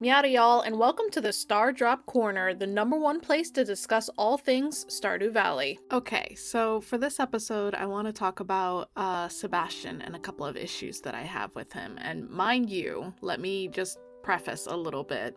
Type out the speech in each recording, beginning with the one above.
Miata y'all, and welcome to the Stardrop Corner, the #1 place to discuss all things Stardew Valley. Okay, so for this episode, I want to talk about Sebastian and a couple of issues that I have with him. And mind you, let me just preface a little bit,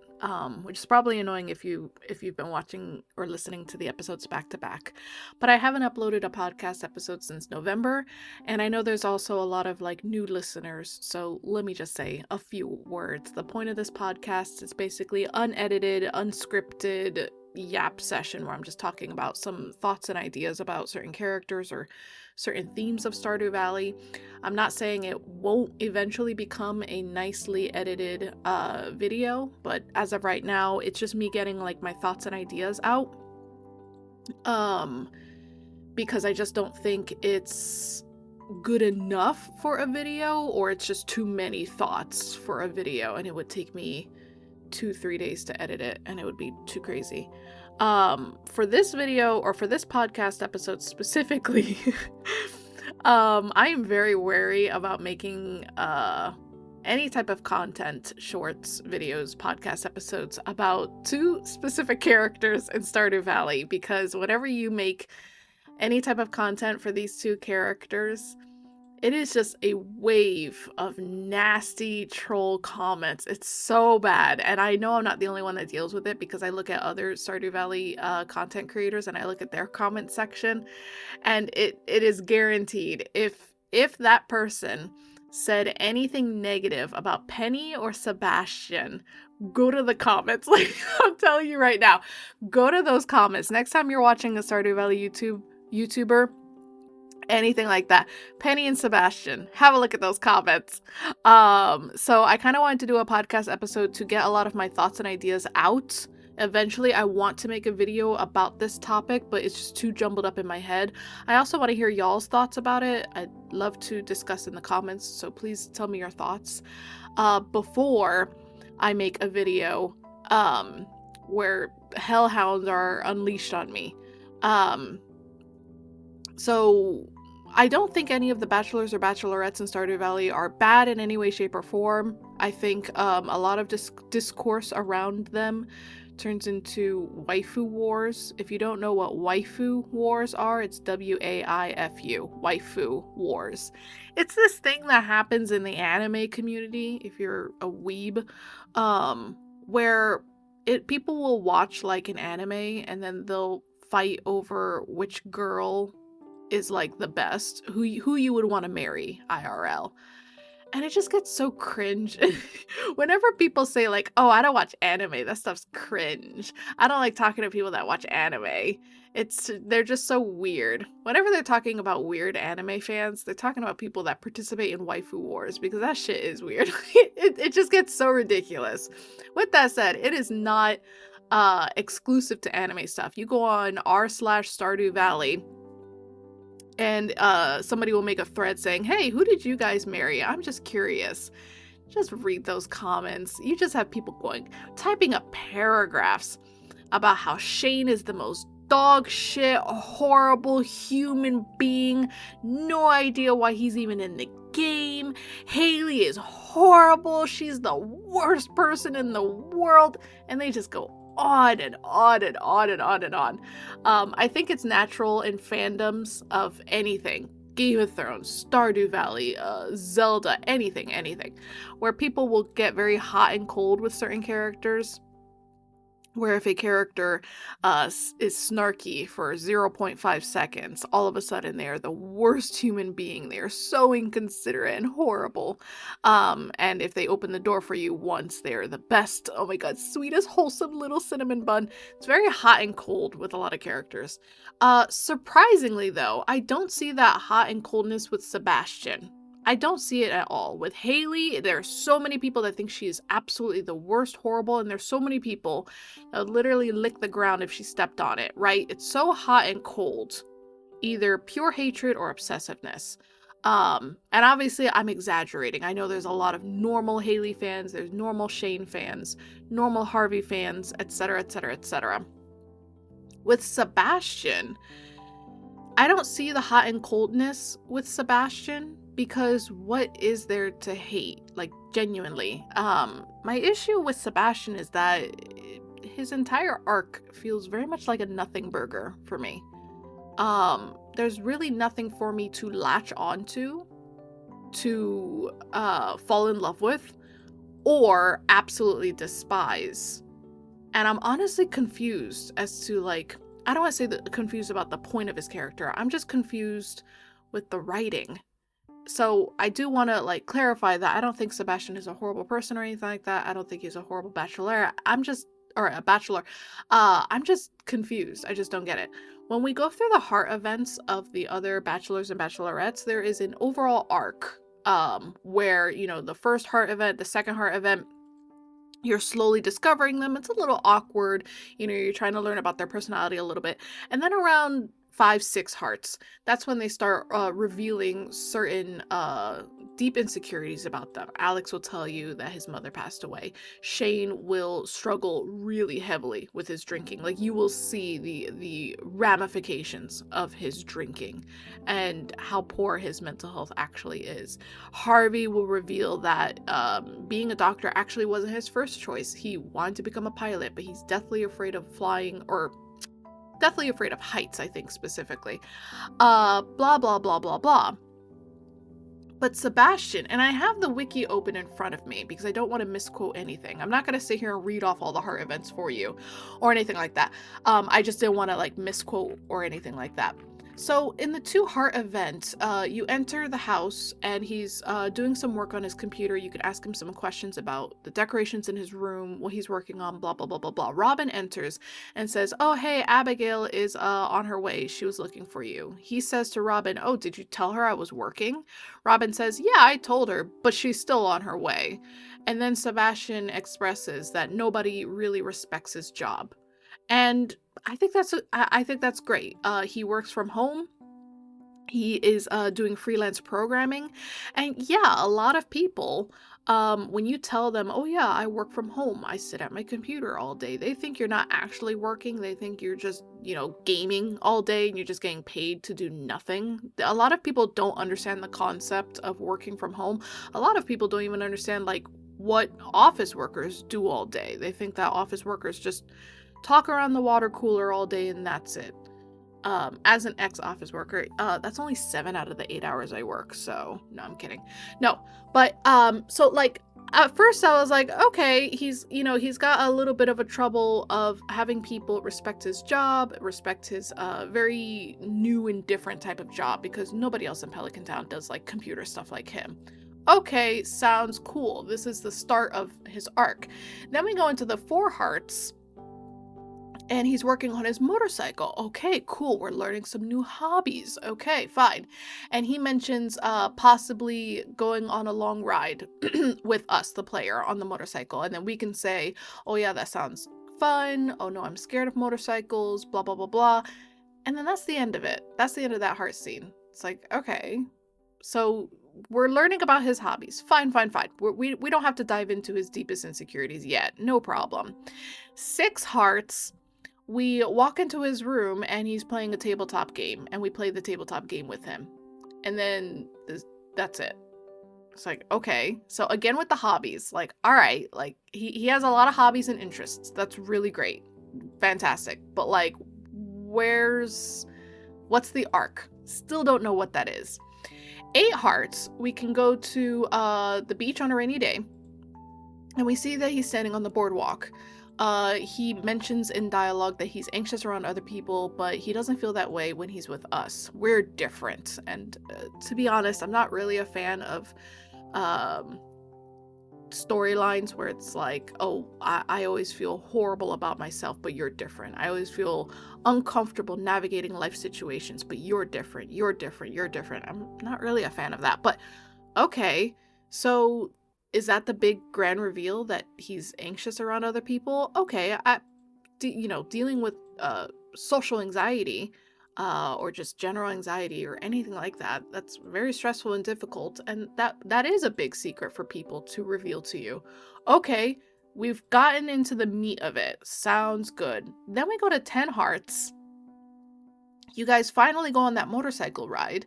which is probably annoying if you've been watching or listening to the episodes back to back. But I haven't uploaded a podcast episode since November, and I know there's also a lot of new listeners, so let me just say a few words. The point of this podcast is basically unedited, unscripted yap session where I'm just talking about some thoughts and ideas about certain characters or certain themes of Stardew Valley. I'm not saying it won't eventually become a nicely edited video, but as of right now, it's just me getting my thoughts and ideas out. Because I just don't think it's good enough for a video, or it's just too many thoughts for a video, and it would take me 2-3 days to edit it, and it would be too crazy. For this video, or for this podcast episode specifically, I am very wary about making any type of content, shorts, videos, podcast episodes about two specific characters in Stardew Valley, because whenever you make any type of content for these two characters, it is just a wave of nasty troll comments. It's so bad. And I know I'm not the only one that deals with it, because I look at other Stardew Valley content creators and I look at their comment section, and it is guaranteed. If that person said anything negative about Penny or Sebastian, go to the comments. I'm telling you right now, go to those comments. Next time you're watching a Stardew Valley YouTuber, anything like that, Penny and Sebastian, have a look at those comments. So I kind of wanted to do a podcast episode to get a lot of my thoughts and ideas out. Eventually I want to make a video about this topic, but it's just too jumbled up in my head. I also want to hear y'all's thoughts about it. I'd love to discuss in the comments, so please tell me your thoughts before I make a video where hellhounds are unleashed on me. So I don't think any of the bachelors or bachelorettes in Stardew Valley are bad in any way, shape, or form. I think a lot of discourse around them turns into waifu wars. If you don't know what waifu wars are, it's WAIFU, waifu wars. It's this thing that happens in the anime community, if you're a weeb, where people will watch an anime and then they'll fight over which girl is the best, who you would want to marry IRL. And it just gets so cringe. Whenever people say oh, I don't watch anime, that stuff's cringe. I don't like talking to people that watch anime. They're just so weird. Whenever they're talking about weird anime fans, they're talking about people that participate in waifu wars, because that shit is weird. It just gets so ridiculous. With that said, it is not exclusive to anime stuff. You go on r/Stardew Valley, and somebody will make a thread saying, hey, who did you guys marry? I'm just curious. Just read those comments. You just have people typing up paragraphs about how Shane is the most dog shit, horrible human being. No idea why he's even in the game. Haley is horrible. She's the worst person in the world. And they just go on and on and on and on and on. I think it's natural in fandoms of anything, Game of Thrones, Stardew Valley, Zelda, anything, where people will get very hot and cold with certain characters. Where if a character is snarky for 0.5 seconds, all of a sudden they are the worst human being. They are so inconsiderate and horrible. And if they open the door for you once, they're the best. Oh my god, sweetest, wholesome little cinnamon bun. It's very hot and cold with a lot of characters. Surprisingly, though, I don't see that hot and coldness with Sebastian. I don't see it at all. With Haley, there are so many people that think she is absolutely the worst, horrible, and there's so many people that would literally lick the ground if she stepped on it, right? It's so hot and cold. Either pure hatred or obsessiveness. And obviously I'm exaggerating. I know there's a lot of normal Haley fans, there's normal Shane fans, normal Harvey fans, etc., etc., etc. With Sebastian, I don't see the hot and coldness with Sebastian. because what is there to hate? Like, genuinely. My issue with Sebastian is that his entire arc feels very much like a nothing burger for me. There's really nothing for me to latch onto, to fall in love with, or absolutely despise. And I'm honestly confused as to, like, I don't want to say confused about the point of his character. I'm just confused with the writing. So I do want to, like, clarify that I don't think Sebastian is a horrible person or anything like that. I don't think he's a horrible bachelor. Or a bachelor. I'm just confused. I just don't get it. When we go through the heart events of the other bachelors and bachelorettes, there is an overall arc, where, you know, the first heart event, the second heart event, you're slowly discovering them. It's a little awkward. You know, you're trying to learn about their personality a little bit. And then around 5-6 hearts, that's when they start revealing certain deep insecurities about them. Alex will tell you that his mother passed away. Shane will struggle really heavily with his drinking. Like, you will see the ramifications of his drinking and how poor his mental health actually is. Harvey will reveal that being a doctor actually wasn't his first choice. He wanted to become a pilot, but he's deathly afraid of flying, or deathly afraid of heights, I think, specifically. Blah, blah, blah, blah, blah. But Sebastian, and I have the wiki open in front of me because I don't want to misquote anything. I'm not going to sit here and read off all the heart events for you or anything like that. I just didn't want to, like, misquote or anything like that. So in the 2 heart events, you enter the house and he's doing some work on his computer. You can ask him some questions about the decorations in his room, what he's working on, blah, blah, blah, blah, blah. Robin enters and says, "Oh, hey, Abigail is on her way. She was looking for you." He says to Robin, "Oh, did you tell her I was working?" Robin says, "Yeah, I told her, but she's still on her way." And then Sebastian expresses that nobody really respects his job. And I think that's great. He works from home. He is doing freelance programming. And yeah, a lot of people, when you tell them, "Oh yeah, I work from home, I sit at my computer all day," they think you're not actually working. They think you're just, you know, gaming all day and you're just getting paid to do nothing. A lot of people don't understand the concept of working from home. A lot of people don't even understand, like, what office workers do all day. They think that office workers just talk around the water cooler all day and that's it. As an ex-office worker, that's only 7 out of the 8 hours I work, so no, I'm kidding. No, but so, like, at first I was like, okay, he's got a little bit of a trouble of having people respect his job, respect his very new and different type of job, because nobody else in Pelican Town does, like, computer stuff like him. Okay, sounds cool. This is the start of his arc. Then we go into the 4 hearts, and he's working on his motorcycle. Okay, cool. We're learning some new hobbies. Okay, fine. And he mentions possibly going on a long ride with us, the player, on the motorcycle. And then we can say, "Oh yeah, that sounds fun. Oh no, I'm scared of motorcycles, blah, blah, blah, blah." And then that's the end of it. That's the end of that heart scene. It's like, okay, so we're learning about his hobbies. Fine. We don't have to dive into his deepest insecurities yet. No problem. 6 hearts. We walk into his room and he's playing a tabletop game, and we play the tabletop game with him. And then that's it. It's like, okay. So again with the hobbies, like, all right, like, he has a lot of hobbies and interests. That's really great. Fantastic. But, like, what's the arc? Still don't know what that is. 8 hearts, we can go to the beach on a rainy day, and we see that he's standing on the boardwalk. He mentions in dialogue that he's anxious around other people, but he doesn't feel that way when he's with us. We're different. And to be honest, I'm not really a fan of storylines where it's like, "Oh, I always feel horrible about myself, but you're different. I always feel uncomfortable navigating life situations, but you're different. I'm not really a fan of that. But okay, so is that the big grand reveal, that he's anxious around other people? Okay, dealing with social anxiety, or just general anxiety or anything like that, that's very stressful and difficult, and that is a big secret for people to reveal to you. Okay, we've gotten into the meat of it. Sounds good. Then we go to 10 hearts. You guys finally go on that motorcycle ride,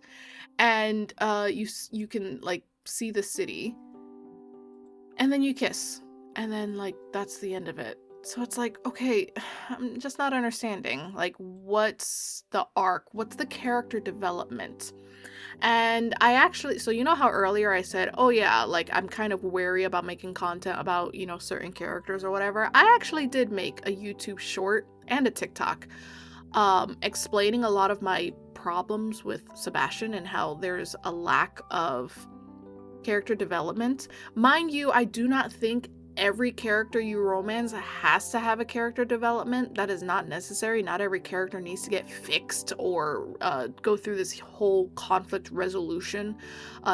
and you can like see the city, and then you kiss, and then like that's the end of it. So it's like, okay, I'm just not understanding, like, what's the arc, what's the character development. And I actually, so you know how earlier I said, oh yeah, like I'm kind of wary about making content about, you know, certain characters or whatever. I actually did make a YouTube short and a TikTok explaining a lot of my problems with Sebastian and how there's a lack of character development. Mind you, I do not think every character you romance has to have a character development. That is not necessary. Not every character needs to get fixed or go through this whole conflict resolution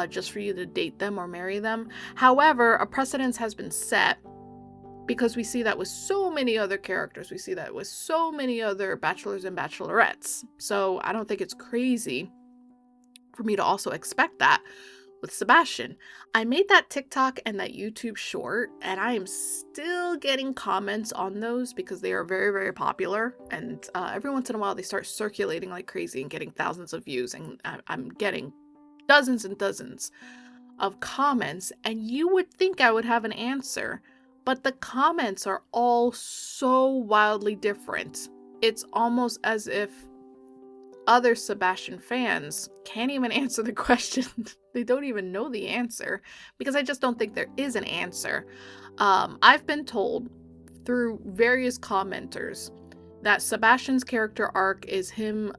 just for you to date them or marry them. However, a precedence has been set because we see that with so many other characters. We see that with so many other bachelors and bachelorettes. So I don't think it's crazy for me to also expect that with Sebastian. I made that TikTok and that YouTube short, and I am still getting comments on those because they are very, very popular. And every once in a while, they start circulating like crazy and getting thousands of views. And I'm getting dozens and dozens of comments. And you would think I would have an answer, but the comments are all so wildly different. It's almost as if other Sebastian fans can't even answer the question. They don't even know the answer because I just don't think there is an answer. I've been told through various commenters that Sebastian's character arc is him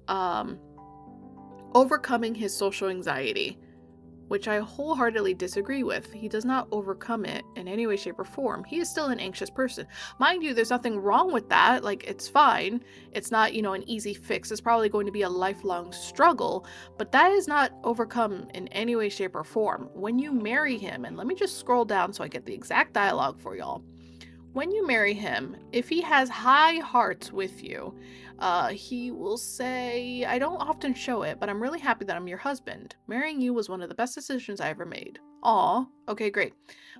overcoming his social anxiety, which I wholeheartedly disagree with. He does not overcome it in any way, shape, or form. He is still an anxious person. Mind you, there's nothing wrong with that. Like, it's fine. It's not, you know, an easy fix. It's probably going to be a lifelong struggle, but that is not overcome in any way, shape, or form. When you marry him, and let me just scroll down so I get the exact dialogue for y'all. When you marry him, if he has high hearts with you, he will say, I don't often show it, but I'm really happy that I'm your husband. Marrying you was one of the best decisions I ever made. Aw, okay, great.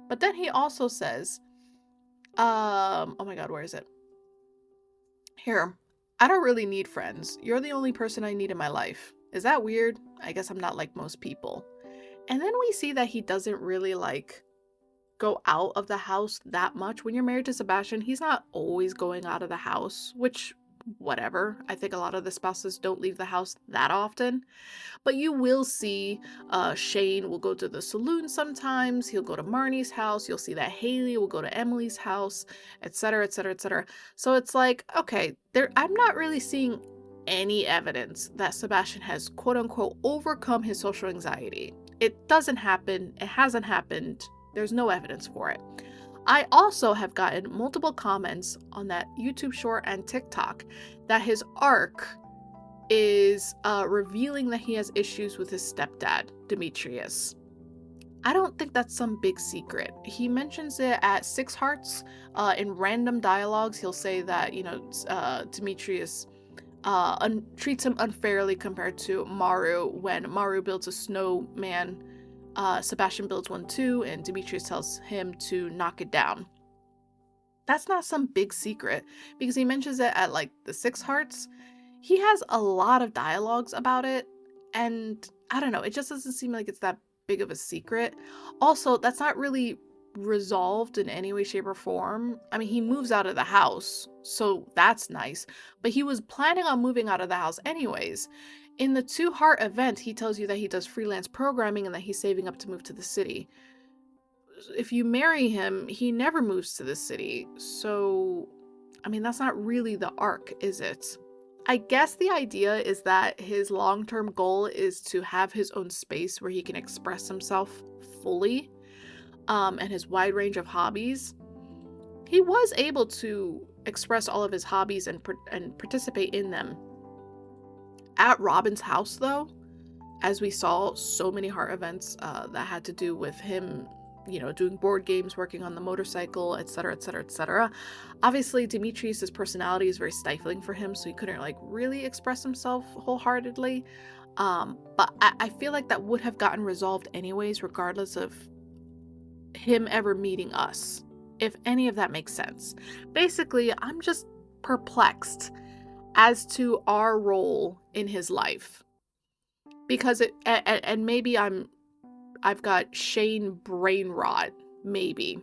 But then he also says, oh my god, where is it? Here, I don't really need friends. You're the only person I need in my life. Is that weird? I guess I'm not like most people. And then we see that he doesn't really like go out of the house that much. When you're married to Sebastian, he's not always going out of the house, which, whatever. I think a lot of the spouses don't leave the house that often. But you will see Shane will go to the saloon sometimes. He'll go to Marnie's house. You'll see that Haley will go to Emily's house, etc., etc., etc. So it's like, okay, I'm not really seeing any evidence that Sebastian has quote unquote overcome his social anxiety. It doesn't happen. It hasn't happened. There's no evidence for it. I also have gotten multiple comments on that YouTube short and TikTok that his arc is revealing that he has issues with his stepdad, Demetrius. I don't think that's some big secret. He mentions it at Six Hearts. In random dialogues, he'll say that, you know, Demetrius treats him unfairly compared to Maru. When Maru builds a snowman, Sebastian builds one too, and Demetrius tells him to knock it down. That's not some big secret because he mentions it at like the Six Hearts. He has a lot of dialogues about it, and I don't know, it just doesn't seem like it's that big of a secret. Also, that's not really resolved in any way, shape, or form. I mean, he moves out of the house, so that's nice, but he was planning on moving out of the house anyways. In the Two Heart event, he tells you that he does freelance programming and that he's saving up to move to the city. If you marry him, he never moves to the city. So, I mean, that's not really the arc, is it? I guess the idea is that his long-term goal is to have his own space where he can express himself fully, and his wide range of hobbies. He was able to express all of his hobbies and participate in them. At Robin's house, though, as we saw so many heart events that had to do with him, you know, doing board games, working on the motorcycle, etc., etc., etc. Obviously, Demetrius's personality is very stifling for him, so he couldn't like really express himself wholeheartedly. But I feel like that would have gotten resolved anyways, regardless of him ever meeting us, if any of that makes sense. Basically, I'm just perplexed as to our role in his life. because and maybe I've got Shane brain rot, maybe.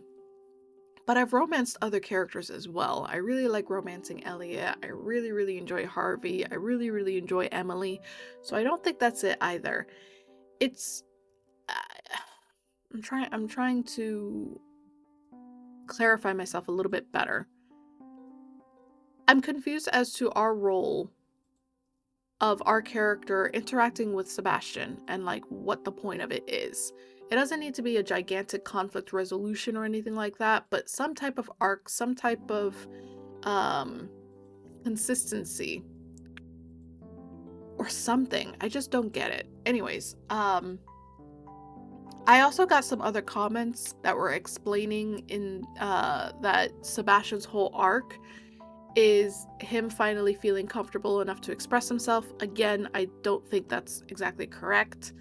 But I've romanced other characters as well. I really like romancing Elliot. I really, really enjoy Harvey. I really, really enjoy Emily. So I don't think that's it either. It's I'm trying to clarify myself a little bit better. I'm confused as to our role of our character interacting with Sebastian and like what the point of it is. It doesn't need to be a gigantic conflict resolution or anything like that, but some type of arc, some type of consistency or something. I just don't get it. Anyways, I also got some other comments that were explaining in that Sebastian's whole arc is him finally feeling comfortable enough to express himself. Again, I don't think that's exactly correct,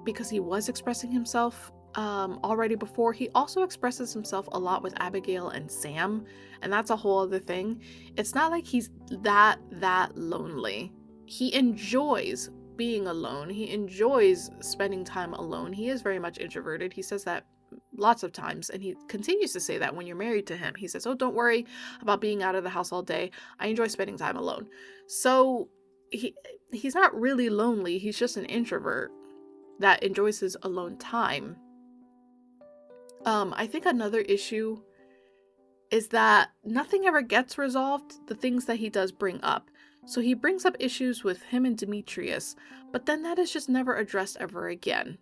because he was expressing himself already before. He also expresses himself a lot with Abigail and Sam, and that's a whole other thing. It's not like he's that lonely. He enjoys being alone. He enjoys spending time alone. He is very much introverted. He says that lots of times, and he continues to say that when you're married to him. He says, oh, don't worry about being out of the house all day. I enjoy spending time alone. So he's not really lonely. He's just an introvert that enjoys his alone time. I think another issue is that nothing ever gets resolved, the things that he does bring up. So he brings up issues with him and Demetrius, but then that is just never addressed ever again.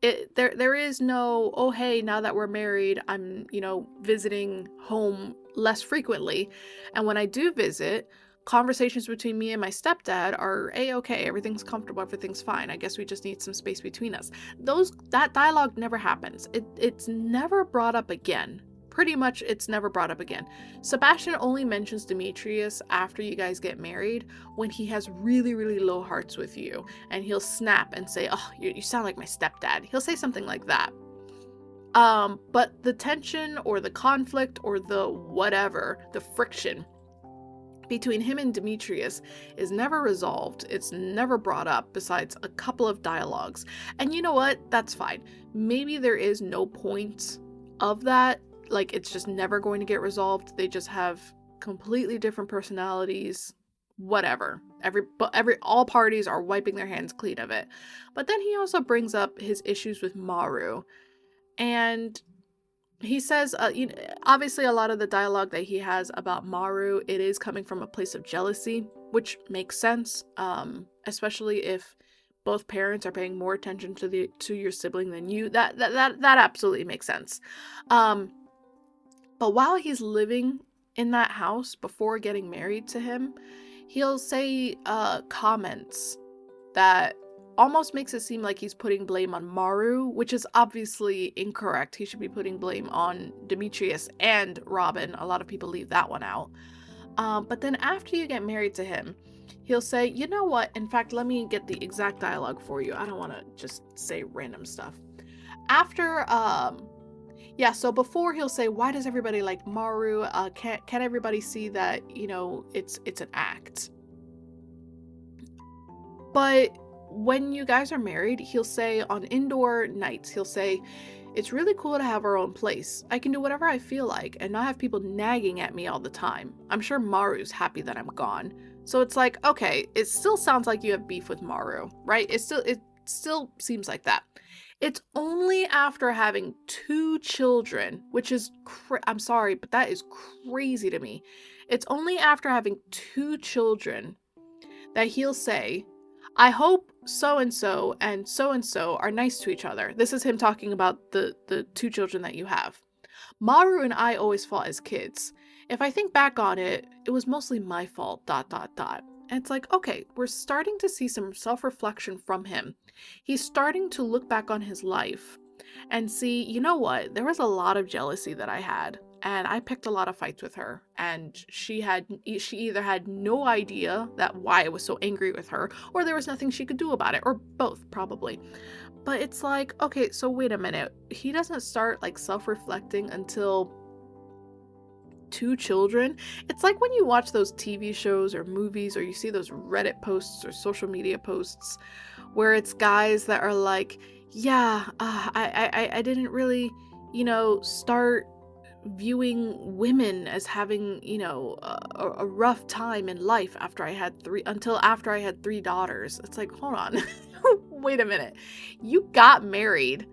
There is no, oh hey, now that we're married, I'm, visiting home less frequently. And when I do visit, conversations between me and my stepdad are a-okay, everything's comfortable, everything's fine. I guess we just need some space between us. That dialogue never happens. It's never brought up again. Pretty much it's never brought up again. Sebastian only mentions Demetrius after you guys get married, when he has really, really low hearts with you, and he'll snap and say, oh, you sound like my stepdad. He'll say something like that. But the tension or the conflict or the whatever, the friction between him and Demetrius is never resolved. It's never brought up besides a couple of dialogues. And you know what? That's fine. Maybe there is no point of that. Like, it's just never going to get resolved. They just have completely different personalities. Whatever. All parties are wiping their hands clean of it. But then he also brings up his issues with Maru. And he says, obviously a lot of the dialogue that he has about Maru, it is coming from a place of jealousy, which makes sense, especially if both parents are paying more attention to your sibling than you. That absolutely makes sense. But while he's living in that house before getting married to him, he'll say comments that almost makes it seem like he's putting blame on Maru, which is obviously incorrect. He should be putting blame on Demetrius and Robin. A lot of people leave that one out. But then after you get married to him, he'll say, you know what? In fact, let me get the exact dialogue for you. I don't want to just say random stuff. So before he'll say, why does everybody like Maru? Can't everybody see that, it's an act? But when you guys are married, he'll say on indoor nights, he'll say, it's really cool to have our own place. I can do whatever I feel like and not have people nagging at me all the time. I'm sure Maru's happy that I'm gone. So it's like, okay, it still sounds like you have beef with Maru, right? It still seems like that. It's only after having 2 children, which is, I'm sorry, but that is crazy to me. It's only after having 2 children that he'll say, I hope so-and-so and so-and-so are nice to each other. This is him talking about the 2 children that you have. Maru and I always fought as kids. If I think back on it, it was mostly my fault, ... And it's like, okay, we're starting to see some self-reflection from him. He's starting to look back on his life and see, you know what, there was a lot of jealousy that I had, and I picked a lot of fights with her, and she either had no idea that why I was so angry with her, or there was nothing she could do about it, or both, probably. But it's like, okay, so wait a minute. He doesn't start like self-reflecting until 2 children, it's like when you watch those TV shows or movies, or you see those Reddit posts or social media posts where it's guys that are like, yeah, I didn't really, start viewing women as having, a rough time in life after I had 3 daughters. It's like, hold on. Wait a minute. You got married.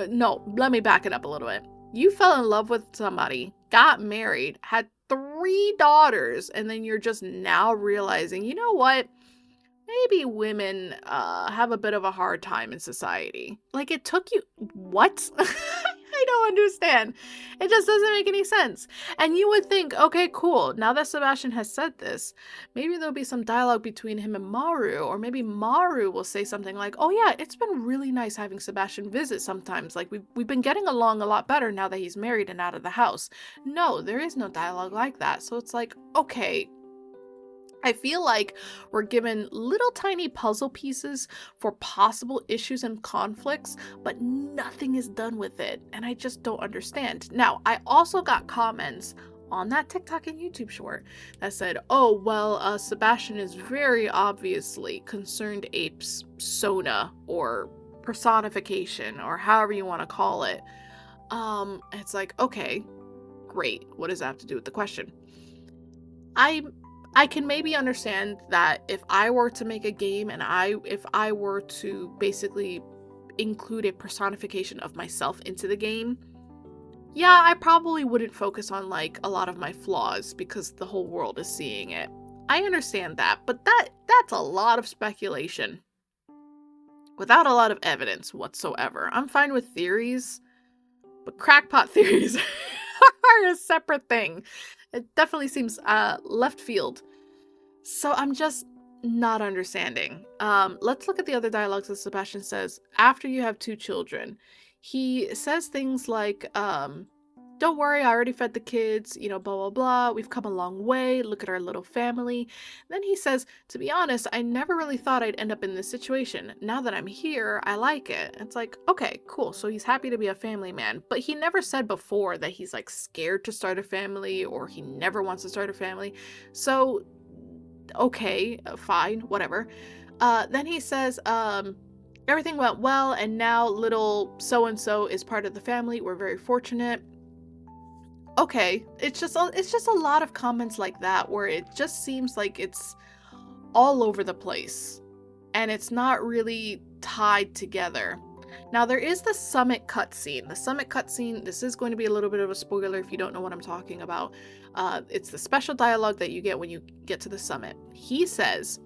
No, let me back it up a little bit. You fell in love with somebody, got married, had 3 daughters, and then you're just now realizing, you know what? Maybe women have a bit of a hard time in society. Like, it took you... What? I don't understand. It just doesn't make any sense. And you would think, okay, cool. Now that Sebastian has said this, maybe there'll be some dialogue between him and Maru, or maybe Maru will say something like, oh yeah, it's been really nice having Sebastian visit sometimes. Like, we've been getting along a lot better now that he's married and out of the house. No, there is no dialogue like that. So it's like, okay, I feel like we're given little tiny puzzle pieces for possible issues and conflicts, but nothing is done with it, and I just don't understand. Now, I also got comments on that TikTok and YouTube short that said, oh, well, Sebastian is very obviously Concerned Ape's Sona, or personification, or however you want to call it. It's like, okay, great. What does that have to do with the question? I can maybe understand that if I were to make a game and if I were to basically include a personification of myself into the game, yeah, I probably wouldn't focus on like a lot of my flaws because the whole world is seeing it. I understand that, but that's a lot of speculation without a lot of evidence whatsoever. I'm fine with theories, but crackpot theories are a separate thing. It definitely seems left field. So I'm just not understanding. Let's look at the other dialogues that Sebastian says after you have 2 children. He says things like, don't worry, I already fed the kids, blah, blah, blah. We've come a long way. Look at our little family. Then he says, to be honest, I never really thought I'd end up in this situation. Now that I'm here, I like it. It's like, okay, cool. So he's happy to be a family man. But he never said before that he's like scared to start a family or he never wants to start a family. So, okay, fine, whatever. Then he says, everything went well and now little so-and-so is part of the family. We're very fortunate. Okay, it's just a lot of comments like that where it just seems like it's all over the place and it's not really tied together. Now, there is the summit cutscene. The summit cutscene, this is going to be a little bit of a spoiler if you don't know what I'm talking about. It's the special dialogue that you get when you get to the summit. He says,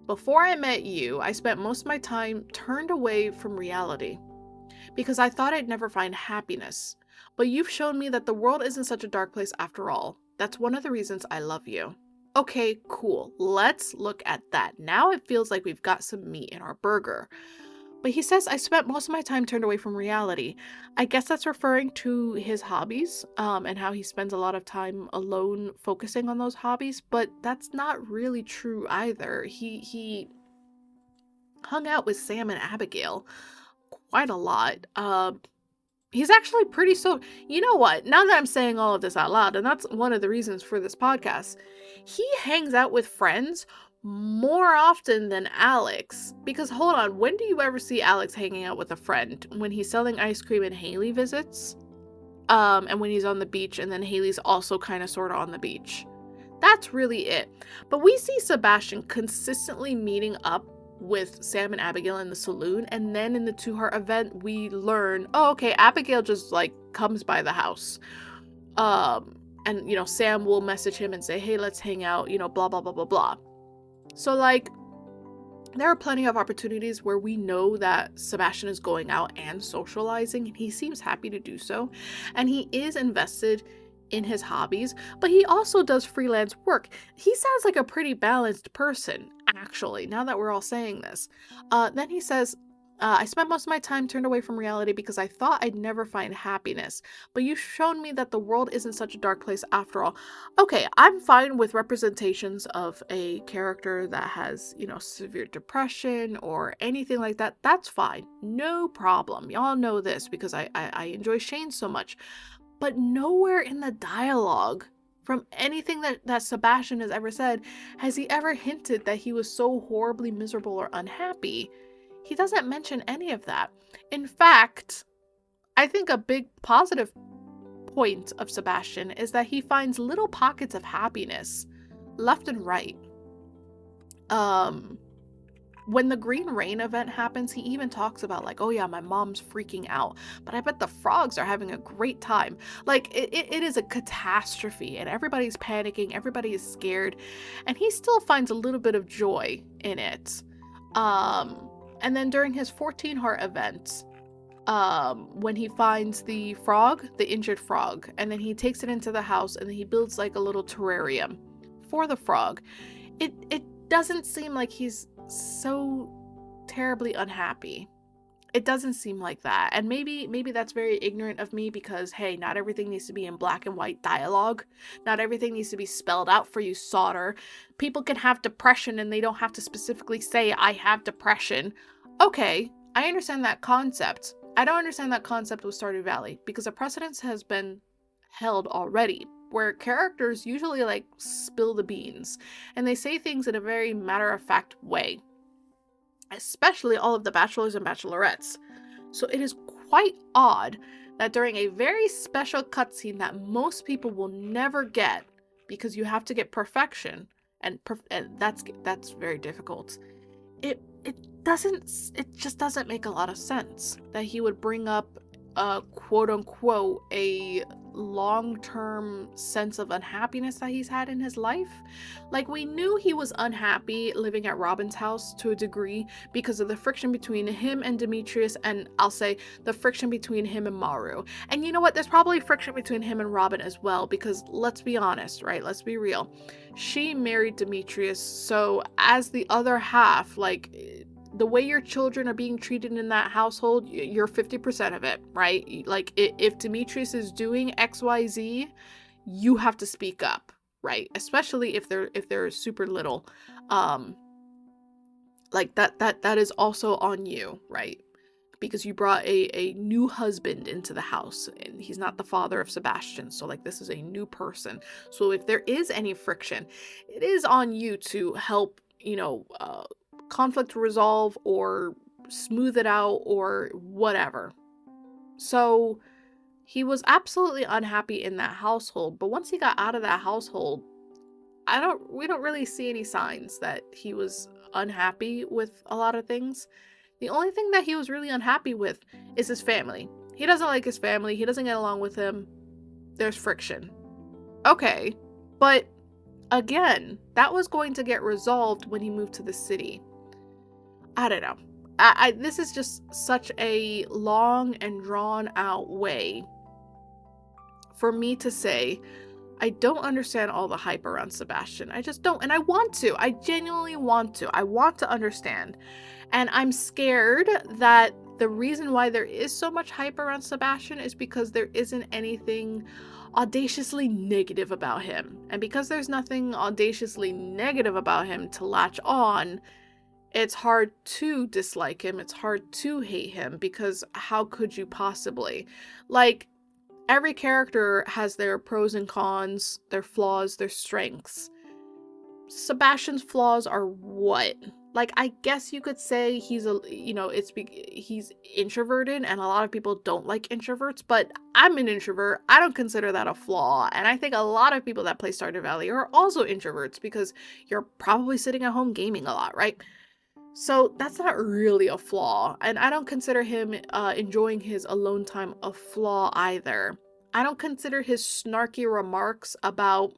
before I met you, I spent most of my time turned away from reality because I thought I'd never find happiness. But you've shown me that the world isn't such a dark place after all. That's one of the reasons I love you. Okay, cool. Let's look at that. Now it feels like we've got some meat in our burger. But he says, I spent most of my time turned away from reality. I guess that's referring to his hobbies, and how he spends a lot of time alone focusing on those hobbies. But that's not really true either. He hung out with Sam and Abigail quite a lot. He's actually pretty you know what? Now that I'm saying all of this out loud, and that's one of the reasons for this podcast, he hangs out with friends more often than Alex. Because hold on, when do you ever see Alex hanging out with a friend? When he's selling ice cream and Haley visits? And when he's on the beach and then Haley's also kind of sort of on the beach. That's really it. But we see Sebastian consistently meeting up with Sam and Abigail in the saloon, and then in the Two Heart event we learn, oh, okay, Abigail just like comes by the house, and Sam will message him and say, hey, let's hang out, blah blah blah blah blah. So like there are plenty of opportunities where we know that Sebastian is going out and socializing, and he seems happy to do so, and he is invested in his hobbies, but he also does freelance work. He sounds like a pretty balanced person, actually, now that we're all saying this. Then he says, I spent most of my time turned away from reality because I thought I'd never find happiness, but you've shown me that the world isn't such a dark place after all. Okay, I'm fine with representations of a character that has, severe depression or anything like that. That's fine. No problem. Y'all know this because I enjoy Shane so much. But nowhere in the dialogue From anything that Sebastian has ever said, has he ever hinted that he was so horribly miserable or unhappy? He doesn't mention any of that. In fact, I think a big positive point of Sebastian is that he finds little pockets of happiness left and right. When the Green Rain event happens, he even talks about like, oh yeah, my mom's freaking out, but I bet the frogs are having a great time. Like, it is a catastrophe and everybody's panicking, everybody is scared, and he still finds a little bit of joy in it. And then during his 14 Heart event, when he finds the frog, the injured frog, and then he takes it into the house and then he builds like a little terrarium for the frog, it doesn't seem like he's so terribly unhappy. It doesn't seem like that. And maybe that's very ignorant of me because, hey, not everything needs to be in black and white dialogue. Not everything needs to be spelled out for you, Sauter. People can have depression and they don't have to specifically say, I have depression. Okay, I understand that concept. I don't understand that concept with Stardew Valley because a precedence has been held already where characters usually like spill the beans and they say things in a very matter-of-fact way, especially all of the bachelors and bachelorettes. So it is quite odd that during a very special cutscene that most people will never get because you have to get perfection and that's very difficult. It just doesn't make a lot of sense that he would bring up quote unquote a long-term sense of unhappiness that he's had in his life. Like, we knew he was unhappy living at Robin's house to a degree because of the friction between him and Demetrius, and I'll say the friction between him and Maru. And you know what, there's probably friction between him and Robin as well, because let's be honest, right, let's be real, she married Demetrius, so as the other half, like, the way your children are being treated in that household, you're 50% of it, right? Like, if Demetrius is doing XYZ, you have to speak up, right? Especially if they're super little. Like that is also on you, right? Because you brought a new husband into the house and he's not the father of Sebastian. So like, this is a new person. So if there is any friction, it is on you to help, conflict resolve or smooth it out or whatever. So he was absolutely unhappy in that household, but once he got out of that household, we don't really see any signs that he was unhappy with a lot of things. The only thing that he was really unhappy with is his family. He doesn't like his family, he doesn't get along with them. There's friction. Okay, but again, that was going to get resolved when he moved to the city. I don't know. This is just such a long and drawn out way for me to say I don't understand all the hype around Sebastian. I just don't. And I want to. I genuinely want to. I want to understand. And I'm scared that the reason why there is so much hype around Sebastian is because there isn't anything audaciously negative about him. And because there's nothing audaciously negative about him to latch on, it's hard to dislike him. It's hard to hate him because how could you possibly? Like, every character has their pros and cons, their flaws, their strengths. Sebastian's flaws are what? Like, I guess you could say he's he's introverted and a lot of people don't like introverts, but I'm an introvert. I don't consider that a flaw. And I think a lot of people that play Stardew Valley are also introverts because you're probably sitting at home gaming a lot, right? So that's not really a flaw, and I don't consider him enjoying his alone time a flaw either. I don't consider his snarky remarks about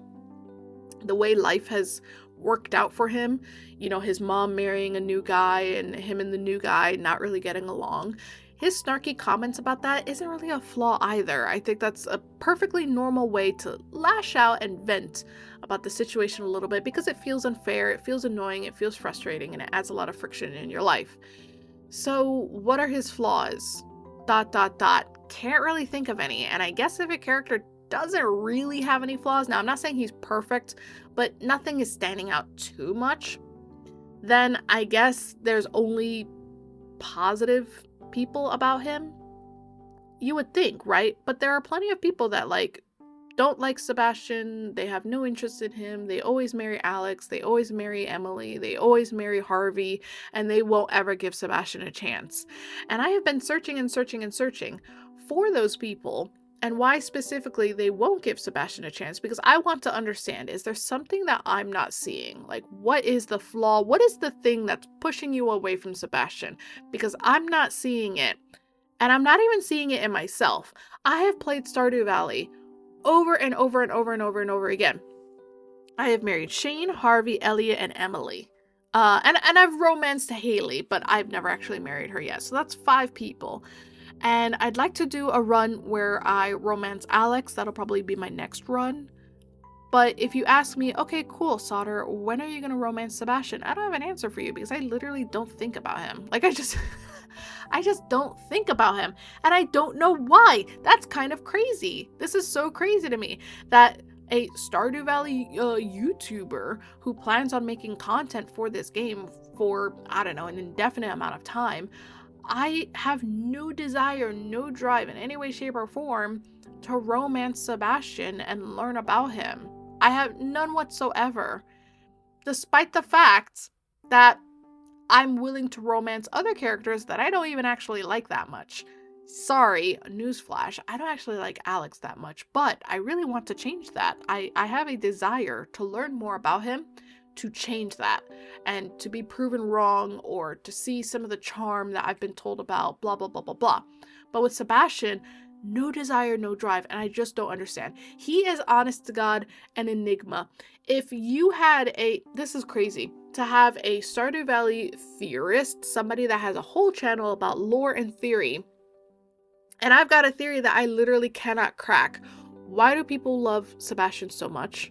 the way life has worked out for him, his mom marrying a new guy and him and the new guy not really getting along. His snarky comments about that isn't really a flaw either. I think that's a perfectly normal way to lash out and vent about the situation a little bit because it feels unfair, it feels annoying, it feels frustrating, and it adds a lot of friction in your life. So what are his flaws? ... Can't really think of any. And I guess if a character doesn't really have any flaws, now I'm not saying he's perfect, but nothing is standing out too much, then I guess there's only positive people about him. You would think, right? But there are plenty of people that don't like Sebastian. They have no interest in him. They always marry Alex. They always marry Emily. They always marry Harvey, and they won't ever give Sebastian a chance. And I have been searching and searching and searching for those people and why specifically they won't give Sebastian a chance, because I want to understand, is there something that I'm not seeing? Like, what is the flaw? What is the thing that's pushing you away from Sebastian? Because I'm not seeing it. And I'm not even seeing it in myself. I have played Stardew Valley over and over and over and over and over again. I have married Shane, Harvey, Elliot, and Emily. And I've romanced Haley, but I've never actually married her yet. So that's 5 people. And I'd like to do a run where I romance Alex. That'll probably be my next run. But if you ask me, okay, cool, Sauter, when are you going to romance Sebastian? I don't have an answer for you because I literally don't think about him. Like, I just don't think about him. And I don't know why. That's kind of crazy. This is so crazy to me that a Stardew Valley YouTuber who plans on making content for this game for, I don't know, an indefinite amount of time, I have no desire, no drive in any way, shape, or form to romance Sebastian and learn about him. I have none whatsoever. Despite the fact that I'm willing to romance other characters that I don't even actually like that much. Sorry, newsflash, I don't actually like Alex that much, but I really want to change that. I have a desire to learn more about him, to change that, and to be proven wrong, or to see some of the charm that I've been told about, blah, blah, blah, blah, blah. But with Sebastian, no desire, no drive, and I just don't understand. He is, honest to God, an enigma. If you had this is crazy, to have a Stardew Valley theorist, somebody that has a whole channel about lore and theory, and I've got a theory that I literally cannot crack. Why do people love Sebastian so much?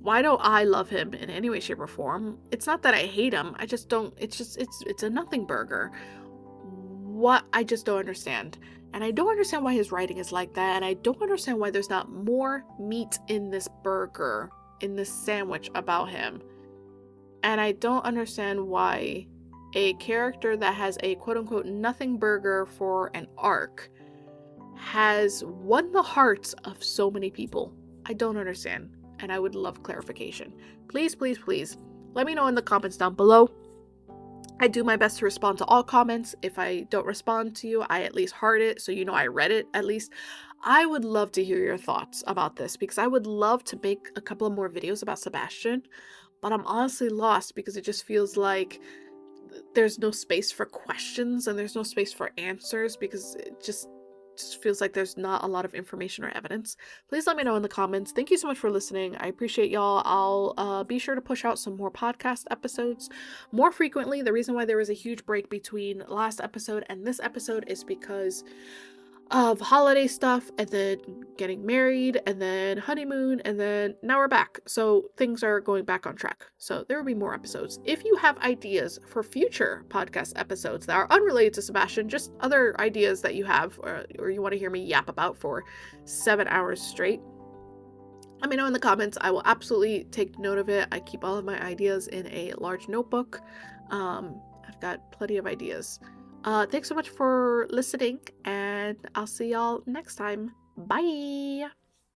Why don't I love him in any way, shape, or form? It's not that I hate him. I just don't. It's a nothing burger. What? I just don't understand. And I don't understand why his writing is like that. And I don't understand why there's not more meat in this burger, in this sandwich about him. And I don't understand why a character that has a quote-unquote nothing burger for an arc has won the hearts of so many people. I don't understand. And I would love clarification. Please, please, please, let me know in the comments down below. I do my best to respond to all comments. If I don't respond to you, I at least heart it, so you know I read it at least. I would love to hear your thoughts about this, because I would love to make a couple of more videos about Sebastian, but I'm honestly lost because it just feels like there's no space for questions and there's no space for answers, because it just feels like there's not a lot of information or evidence. Please let me know in the comments. Thank you so much for listening. I appreciate y'all. I'll be sure to push out some more podcast episodes more frequently. The reason why there was a huge break between last episode and this episode is because of holiday stuff, and then getting married, and then honeymoon, and then now we're back. So things are going back on track. So there will be more episodes. If you have ideas for future podcast episodes that are unrelated to Sebastian, just other ideas that you have, or you want to hear me yap about for 7 hours straight, let me know in the comments. I will absolutely take note of it. I keep all of my ideas in a large notebook. I've got plenty of ideas. Thanks so much for listening, and I'll see y'all next time. Bye!